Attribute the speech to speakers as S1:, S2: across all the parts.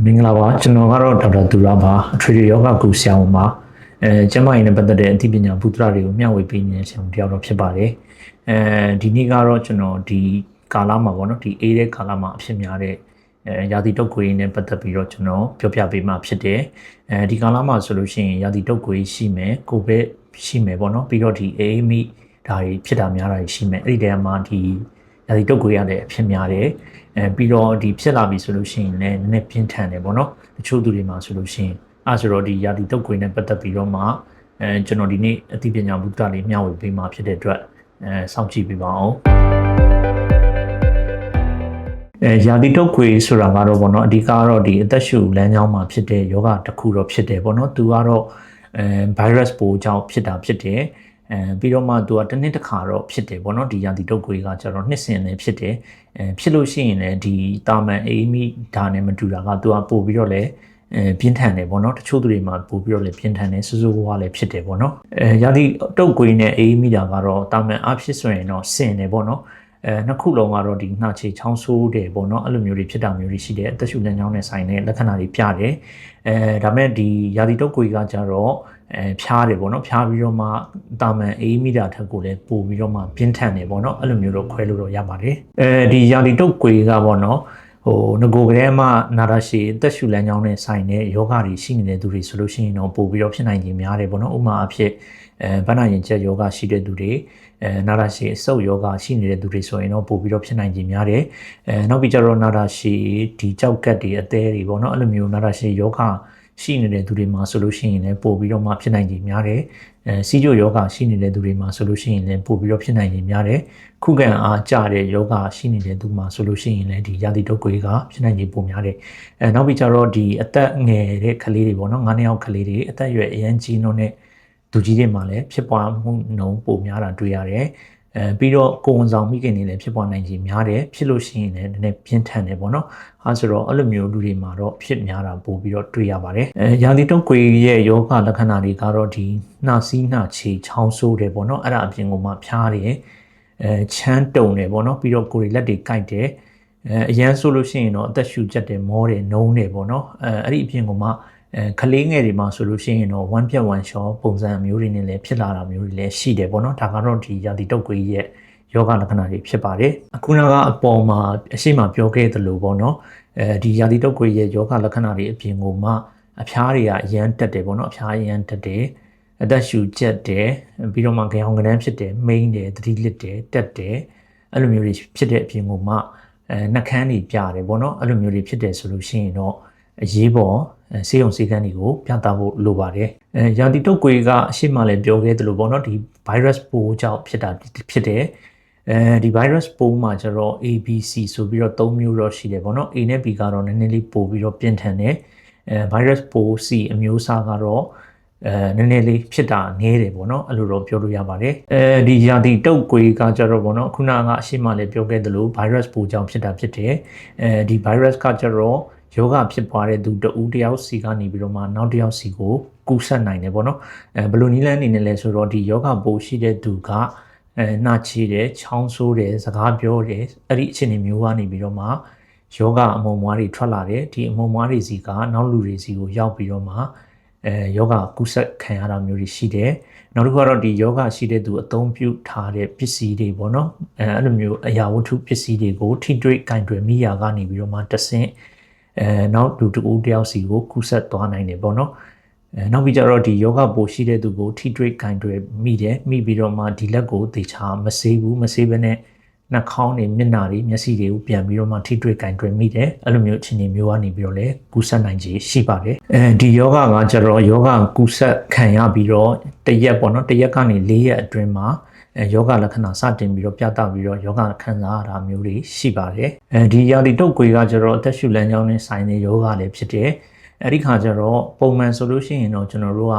S1: မင်္ဂလာပါကျွန်တော်ကတော့ဒေါက်တာသူရပါအထွေထွေယောဂကုဆရာဝန်ပါကျန်းမာရေးနဲ့ပတ်သက်တဲ့အသိပညာဘုဒ္ဓတွေကိုမျှဝေပေးနေတဲ့ဆရာဝန်တယောက်တော့ဖြစ်ပါတယ်ဒီနေ့ကတော့ကျွန်တော်ဒီကာလမှာပေါ့နော်ဒီအေးတဲ့ကာလမှာအဖြစ်များတဲ့ရာသီတုပ်ကွေးနဲ့ပတ်သက်ပြီးတော့ကျွန်တော်ပြောပြပေးမှာဖြစ်တယ်ဒီကာလမှာဆိုလို့ရှိရင်ရာသီတုပ်ကွေးရှိမယ်ကိုဗစ်ရှိမယ်ပေါ့နော်ပြီးတော့ဒီအေးမိဒါတွေဖြစ်တာများတာရှိမယ်အဲ့ဒီတည်းမှာဒီရာသီတုပ်ကွေးရတဲ့အဖြစ်များတယ်ပြီးတော့ဒီဖြစ်လာပြီဆိုလို့ရှိရင်လည်းနည်းနည်းပြင်းထန်တယ်ပေါ့နော်တချို့သူတွေမှာဆိုလို့ရှိရင်ဆိုတော့ဒီရာသီတုပ်ကွေးနဲ့ပတ်သက်ပြီးတော့မှကျွန်တော်ဒီနေ့အသိပညာဘုဒ္ဓလေးမျှဝေပေးမှာဖြစ်တဲ့အတွက်စောင့်ကြည့်ပေးပါအောင်ရာသီတုပ်ကွေးဆိုတာကတော့ပေါ့နော်အဓိကကတော့ဒီအသက်ရှူလမ်းကြောင်းမှာဖြစ်တဲ့ယောဂတစ်ခုတော့ဖြစ်တယ်ပေါ့နော်သူကတော့virus ပိုးကြောင့်ဖြစ်တာဖြစ်တယ်ပြီးတော့မှသူကတစ်နှစ်တစ်ခါတော့ဖြစ်တယ်ပေါ့နော်ဒီရာသီတုပ်ကွေးကကျတော့နှစ်စဉ်လည်းဖြစ်တယ်ဖြစ်လို့ရှိရင်လည်းဒီတာမန်အေးမိဒါနဲ့မတူတာကသူကပို့ပြီးတော့လည်းပြင်းထန်တယ်ပေါ့နော်တချို့သူတွေမှာပို့ပြီးတော့လည်းပြင်းထန်တယ်စိုးစိုးဝါးလည်းဖြစ်တယ်ပေါ့နော်ရာသီတုပ်ကွေးနဲ့အေးမိတာကတော့တာမန်အဖြစ်ဆိုရင်တော့ဆင်တယ်ပေါ့နော်နှစ်ခုလုံးကတော့ဒီနှာချေချောင်းဆိုးတယ်ပေါ့နော်အဲ့လိုမျိုးတွေဖြစ်တာမျိုးတွေရှိတယ်အသက်ရှူလမ်းကြောင်းနဲ့ဆိုင်တဲ့လက္ခဏာတွေပြတယ်ဒါမဲ့ဒီရာသီတုပ်ကွေးကကြတော့ဖျားတယ်ပေါ့နော်ဖျားပြီးတော့မှတာမန်အေးမိတာထက်ကိုလည်းပို့ပြီးတော့မှပြင်းထန်တယ်ပေါ့နော်အဲ့လိုမျိုးတော့ခွဲလို့တော့ရပါတယ်ဒီရာသီတုပ်ကွေးကပေါ့နော်ငကိုကလေးမှနာတာရှည်အသက်ရှူလမ်းကြောင်းနဲ့ဆိုင်တဲ့ယောဂတွေရှိနေတဲ့သူတွေဆိုလို့ရှိရင်တော့ပို့ပြီးတော့ဖြစ်နိုင်ခြင်းများတယ်ပေါ့နော်ဥပမာအဖြစ်ဗဏ္ဍာရင်ကျက်ယောဂရှိတဲ့သူတွေနာတာရှည်အဆုပ်ယောဂရှိနေတဲ့သူတွေဆိုရင်တော့ပို့ပြီးတော့ဖြစ်နိုင်ခြင်းများတယ်နောက်ပြီးကျတော့နာတာရှည်ဒီကြောက်ကတ်တွေအသေးတွေပေါ့နော်အဲ့လိုမျိုးနာတာရှည်ယောဂရှိနေတဲ့သူတွေမှာဆိုလို့ရှိရင်လည်းပို့ပြီးတော့မှဖြစ်နိုင်ခြင်းများတယ်စီးကျိုယောဂရှိနေတဲ့သူတွေမှာဆိုလို့ရှိရင်လည်းပို့ပြီးတော့ဖြစ်နိုင်ခြင်းများတယ်ခုခံအားကျတဲ့ယောဂရှိနေတဲ့သူမှာဆိုလို့ရှိရင်လည်းဒီရာသီတုပ်ကွေးကဖြစ်နိုင်ခြင်းပိုများတယ်နောက်ပြီးကျတော့ဒီအသက်ငယ်တဲ့ကလေးတွေပေါ့နော်9နှစ်အောက်ကလေးတွေအသက်အရွယ်အရန်ကြီးနှုန်းနဲ့လူကြီးတွေမှာလည်းဖြစ်ပွားမှုနှုန်းပိုများတာတွေ့ရတယ်ပြီးတော့ကိုယ်ဝန်ဆောင်မိခင်တွေလည်းဖြစ်ပွားနိုင်ခြင်းများတယ်ဖြစ်လို့ရှိရင်လည်းနည်းနည်းပြင်းထန်တယ်ပေါ့နော်ဆိုတော့အဲ့လိုမျိုးလူတွေမှာတော့ဖြစ်များတာပိုပြီးတော့တွေ့ရပါတယ်ရာသီတုပ်ကွေးရဲ့ယောဂလက္ခဏာတွေကတော့ဒီနှာစီးနှာချေချောင်းဆိုးတယ်ပေါ့နော်အဲ့ဒါအပြင်ကမှဖျားတယ်ချမ်းတုံတယ်ပေါ့နော်ပြီးတော့ကိုယ်လက်တွေကိုက်တယ်အရန်ဆိုလို့ရှိရင်တော့အသက်ရှူကျက်တယ်မောတယ်နှုံးတယ်ပေါ့နော်အဲ့ဒီအပြင်ကမှကလေးငယ်တွေမှာဆိုလို့ရှိရင်တော့one piat one shot ပုံစံမျိုးတွေနဲ့လည်းဖြစ်လာတာမျိုးတွေလည်းရှိတယ်ပေါ့နော်ဒါကတော့ဒီရာသီတုပ်ကွေးရဲ့ယောဂလက္ခဏာတွေဖြစ်ပါတယ်အခုနကအပေါ်မှာအရှိမပြောခဲ့သလိုပေါ့နော်ဒီရာသီတုပ်ကွေးရဲ့ယောဂလက္ခဏာတွေအပြင်ကိုမှအဖျားတွေကအရန်တက်တယ်ပေါ့နော်အဖျားအရန်တက်တယ်အသက်ရှူကျက်တယ်ပြီးတော့မှကြောင်ကနန်းဖြစ်တယ်မိန်းတယ်သတိလစ်တယ်တက်တယ်အဲ့လိုမျိုးတွေဖြစ်တဲ့အပြင်ကိုမှနှာခမ်းတွေပြတယ်ပေါ့နော်အဲ့လိုမျိုးတွေဖြစ်တယ်ဆိုလို့ရှိရင်တော့အရေးပေါ်ဆေးရုံဆေးခန်းတွေကိုပြသဖို့လိုပါတယ်ရာသီတုပ်ကွေးကအရှိမလည်းပြောခဲ့သလိုပေါ့နော်ဒီ virus ပိုးကြောင့်ဖြစ်တာဖြစ်တယ်ဒီ virus ပိုးမှာကျတော့ ABC ဆိုပြီးတော့၃မျိုးတော့ရှိတယ်ပေါ့နော် A နဲ့ B ကတော့နည်းနည်းလေးပိုပြီးတော့ပြင်းထန်တယ်virus ပိုး C အမျိုးအစားကတော့နည်းနည်းလေးဖြစ်တာနည်းတယ်ပေါ့နော်အဲ့လိုတော့ပြောလို့ရပါတယ်ဒီရာသီတုပ်ကွေးကကြတော့ပေါ့နော်ခုနကအရှိမလည်းပြောခဲ့သလို virus ပိုးကြောင့်ဖြစ်တာဖြစ်တယ်ဒီ virus ကကြတော့ယောဂဖြစ်ပွားတဲ့သူတဦးတယောက်စီကနေပြီးတော့မှနောက်တစ်ယောက်စီကိုကူးစက်နိုင်တယ်ပေါ့နော်ဘယ်လိုနည်းလမ်းအနေနဲ့လဲဆိုတော့ဒီယောဂပိုးရှိတဲ့သူကနှာချေတယ်ချောင်းဆိုးတယ်စကားပြောတယ်အဲ့ဒီအခြေအနေမျိုးကနေပြီးတော့မှယောဂအမုံမွားတွေထွက်လာတယ်ဒီအမုံမွားတွေစီကနောက်လူတွေစီကိုရောက်ပြီးတော့မှယောဂကူးစက်ခံရတာမျိုးတွေရှိတယ်နောက်တစ်ခုကတော့ဒီယောဂရှိတဲ့သူအသုံးပြုထားတဲ့ပစ္စည်းတွေပေါ့နော်အဲ့လိုမျိုးအရာဝတ္ထုပစ္စည်းတွေကိုထိတွေ့ကင်တွယ်မိရာကနေပြီးတော့မှတဆင့်နောက်လူတဦးတယောက်စီကိုကူးစက်သွားနိုင်တယ်ပေါ့နော်နောက်ပြီးကြတော့ဒီယောဂပိုးရှိတဲ့သူကိုထိတွေ့ကင်တွယ်မိတယ်မိပြီးတော့မှဒီလက်ကိုသေချာမဆေးဘူးမဆေးဘဲနဲ့နှာခေါင်းတွေမျက်နှာတွေမျက်စိတွေကိုပြန်ပြီးတော့မှထိတွေ့ကင်တွယ်မိတယ်အဲ့လိုမျိုးအခြေအနေမျိုးကနေပြီးတော့လည်းကူးစက်နိုင်ခြေရှိပါတယ်ဒီယောဂကကြတော့ယောဂကူးစက်ခံရပြီးတော့တရက်ပေါ့နော်တရက်ကနေ၄ရက်အတွင်းမှာယောဂလက္ခဏာစတင်ပြီးတော့ပြသပြီးတော့ယောဂခံစားရတာမျိုးတွေရှိပါတယ်ဒီရာသီတုပ်ကွေးကကျတော့အသက်ရှူလမ်းကြောင်းနဲ့ဆိုင်တဲ့ယောဂလည်းဖြစ်တယ်အဲ့ဒီခါကျတော့ပုံမှန်ဆိုလို့ရှိရင်တော့ကျွန်တော်တို့က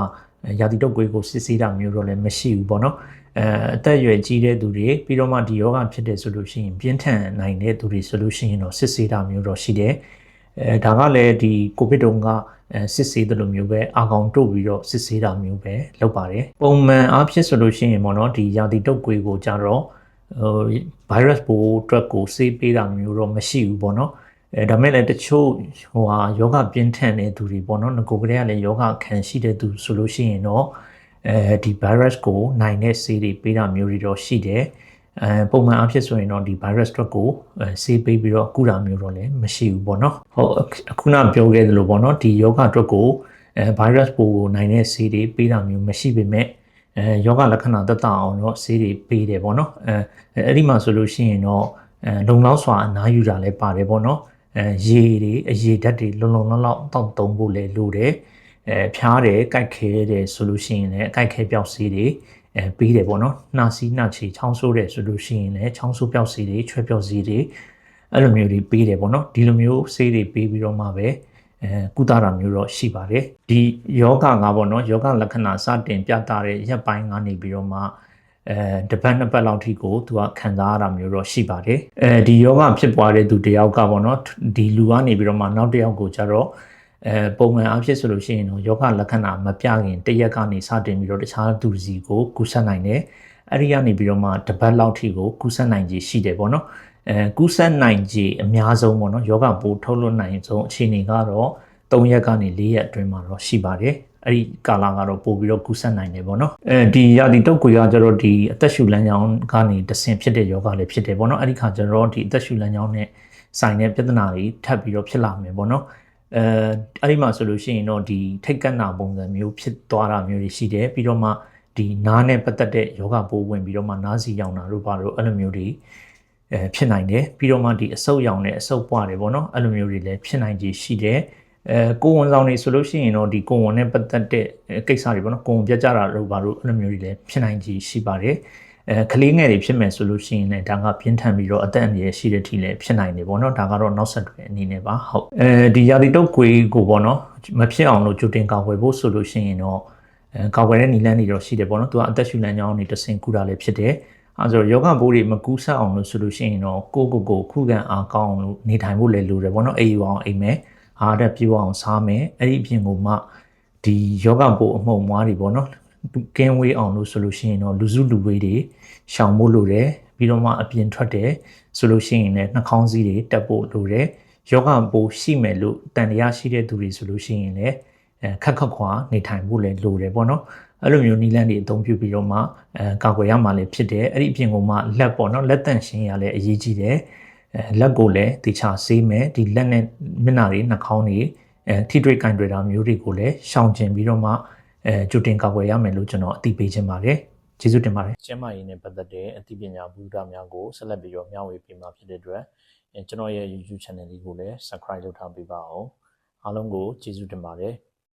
S1: ရာသီတုပ်ကွေးကိုစစ်ဆေးတာမျိုးတော့လည်းမရှိဘူးပေါ့နော်အသက်အရွယ်ကြီးတဲ့သူတွေပြီးတော့မှဒီယောဂဖြစ်တယ်ဆိုလို့ရှိရင်ပြင်းထန်နိုင်တဲ့သူတွေဆိုလို့ရှိရင်တော့စစ်ဆေးတာမျိုးတော့ရှိတယ်ဒါကလည်းဒီကိုဗစ်တုန်းကစစ်ဆေးတယ်လို့မျိုးပဲအာကောင်တို့ပြီးတော့စစ်ဆေးတာမျိုးပဲလုပ်ပါတယ်ပုံမှန်အားဖြင့်ဆိုလို့ရှိရင်ပေါ့နော်ဒီရာသီတုပ်ကွေးကိုကြတော့virus ပိုးအတွက်ကိုဆေးပေးတာမျိုးတော့မရှိဘူးပေါ့နော် ဒါမဲ့လည်းတချို့ဟိုဟာယောဂပြင်းထန်တဲ့သူတွေပေါ့နော်ငကိုကလေးကလည်းယောဂခံရှိတဲ့သူဆိုလို့ရှိရင်တော့ဒီ virus ကိုနိုင်တဲ့ဆေးတွေပေးတာမျိုးတွေတော့ရှိတယ်ပုံမှန်အဖြစ်ဆိုရင်တော့ဒီ virus အတွက်ကိုဆေးပေးပြီးတော့ကုတာမျိုးတော့လည်းမရှိဘူးပေါ့နော်ဟုတ်အခုနပြောခဲ့သလိုပေါ့နော်ဒီယောဂအတွက်ကိုvirus ပိုးနိုင်တဲ့ဆေးတွေပေးတာမျိုးမရှိပေမဲ့ယောဂလက္ခဏာသက်သာအောင်တော့ဆေးတွေပေးတယ်ပေါ့နော်အဲ့ဒီမှာဆိုလို့ရှိရင်တော့လုံလောက်စွာအနားယူတာလည်းပါတယ်ပေါ့နော်ရေတွေအရေဓာတ်တွေလုံလုံလောက်လောက်တောက်သုံးဖို့လည်းလိုတယ်ဖျားတယ်ကြိုက်ခဲတယ်ဆိုလို့ရှိရင်လည်းကြိုက်ခဲပြောက်ဆေးတွေပေးတယ်ပေါ့နော်နှာစီးနှာချေချောင်းဆိုးတယ်ဆိုလို့ရှိရင်လည်းချောင်းဆိုးပြောက်ဆေးတွေချွဲပြောက်ဆေးတွေအဲ့လိုမျိုးတွေပေးတယ်ပေါ့နော်ဒီလိုမျိုးဆေးတွေပေးပြီးတော့မှပဲကုသတာမျိုးတော့ရှိပါတယ်ဒီယောဂကပေါ့နော်ယောဂလက္ခဏာစတင်ပြတာတဲ့ရက်ပိုင်းကနေပြီးတော့မှတပတ်နှစ်ပတ်လောက်ထိကိုသူကခံစားရတာမျိုးတော့ရှိပါတယ်ဒီယောဂဖြစ်ပွားတဲ့သူတယောက်ကပေါ့နော်ဒီလူကနေပြီးတော့မှနောက်တစ်ယောက်ကိုကျတော့ပုံမှန်အဖြစ်ဆိုလို့ရှိရင်တော့ယောဂလက္ခဏာမပြခင်တစ်ရက်ကနေစတင်ပြီးတော့တခြားသူစီကိုကူးစက်နိုင်တယ်အဲ့ဒီကနေပြီးတော့မှတပတ်လောက်ထိကိုကူးစက်နိုင်ခြေရှိတယ်ပေါ့နော်ကူးစက်နိုင်ခြေအများဆုံးပေါ့နော်ယောဂပိုးထုတ်လွှတ်နိုင်ဆုံးအခြေအနေကတော့3ရက်ကနေ4ရက်အတွင်းမှာတော့ရှိပါတယ်အဲ့ဒီကာလကတော့ပို့ပြီးတော့ကူးစက်နိုင်တယ်ပေါ့နော်ဒီရာသီတုပ်ကွေကကျတော့ဒီအသက်ရှူလမ်းကြောင်းကနေတဆင်ဖြစ်တဲ့ယောဂလည်းဖြစ်တယ်ပေါ့နော်အဲ့ဒီခါကျတော့ဒီအသက်ရှူလမ်းကြောင်းနဲ့ဆိုင်တဲ့ပြဿနာတွေထပ်ပြီးတော့ဖြစ်လာမယ်ပေါ့နော်အဲ့ဒီမှာဆိုလို့ရှိရင်တော့ဒီထိတ်ကန့်နာပုံစံမျိုးဖြစ်သွားတာမျိုးတွေရှိတယ်ပြီးတော့မှဒီနားနဲ့ပတ်သက်တဲ့ယောဂပိုးဝင်ပြီးတော့မှနားစီရောင်တာတို့ဘာလို့အဲ့လိုမျိုးတွေဖြစ်နိုင်တယ်ပြီးတော့မှဒီအဆုတ်ရောင်နဲ့အဆုတ်ပွားတွေပေါ့နော်အဲ့လိုမျိုးတွေလည်းဖြစ်နိုင်ခြေရှိတယ်ကိုဝန်ဆောင်နေဆိုလို့ရှိရင်တော့ဒီကိုဝန်နဲ့ပတ်သက်တဲ့ကိစ္စတွေပေါ့နော်ကိုဝန်ပြတ်ကြတာတို့ဘာလို့အဲ့လိုမျိုးတွေလည်းဖြစ်နိုင်ခြေရှိပါတယ်ကလေးငယ်တွေဖြစ်မယ်ဆိုလို့ရှိရင်လည်းဒါကပြင်းထန်ပြီးတော့အသက်အန္တရာယ်ရှိတဲ့ထိလည်းဖြစ်နိုင်တယ်ပေါ့နော်ဒါကတော့နောက်ဆက်တွဲအနေနဲ့ပါဟုတ်ဒီရာသီတုပ်ကွေးကိုပေါ့နော်မဖြစ်အောင်လို့ကြိုတင်ကာကွယ်ဖို့ဆိုလို့ရှိရင်တော့ကာကွယ်တဲ့နည်းလမ်းတွေတော့ရှိတယ်ပေါ့နော်သူကအသက်ရှူလမ်းကြောင်းတွေတဆင်ကူတာလည်းဖြစ်တယ်အဲဆိုယောဂပိုးတွေမကူးဆက်အောင်လို့ဆိုလို့ရှိရင်တော့ကိုခုခံအားကောင်းအောင်လို့နေထိုင်ဖို့လည်းလိုတယ်ပေါ့နော်အိမ်အောင်အိမ်မယ်အားတက်ပြေးအောင်စားမယ်အဲ့ဒီအပြင်ကိုမှဒီယောဂပိုးအမှုံမွားတွေပေါ့နော်ကင်းဝေးအောင်လို့ဆိုလို့ရှိရင်တော့လူစုလူဝေးတွေရှောင်ဖို့လိုတယ်ပြီးတော့မှအပြင်ထွက်တယ်ဆိုလို့ရှိရင်လည်းနှာခေါင်းစည်းတွေတက်ဖို့လိုတယ်ယောဂပိုးရှိမယ်လို့တန်တရားရှိတဲ့သူတွေဆိုလို့ရှိရင်လည်းခက်ခွာနေထိုင်ဖို့လည်းလိုတယ်ပေါ့နော်အဲ့လိုမျိုးနီလန်းတွေအသုံးပြုပြီးတော့မှကာကွယ်ရမှာလည်းဖြစ်တယ်အဲ့ဒီအပြင်ကမှလက်ပေါ့နော်လက်တန့်ရှင်းရလည်းအရေးကြီးတယ်လက်ကိုလည်းတခြားဆေးမယ်ဒီလက်နဲ့မျက်နှာတွေနှာခေါင်းတွေထိတွေ့ကင်တွေ့တာမျိုးတွေကိုလည်းရှောင်ကျဉ်ပြီးတော့မှကြိုတင်ကာကွယ်ရမယ်လို့ကျွန်တော်အသိပေးခြင်းပါတယ်ကျေးဇူးတင်ပါတယ်ကျန်းမာရေးနဲ့ပတ်သက်တဲ့အသိပညာဗဟုသုတများကိုဆက်လက်ပြီးတော့မျှဝေပေးမှာဖြစ်တဲ့အတွက်ကျွန်တော်ရဲ့ YouTube channel လေးကိုလည်း subscribe လုပ်ထားပေးပါအောင်အားလုံးကိုကျေးဇူးတင်ပါတယ်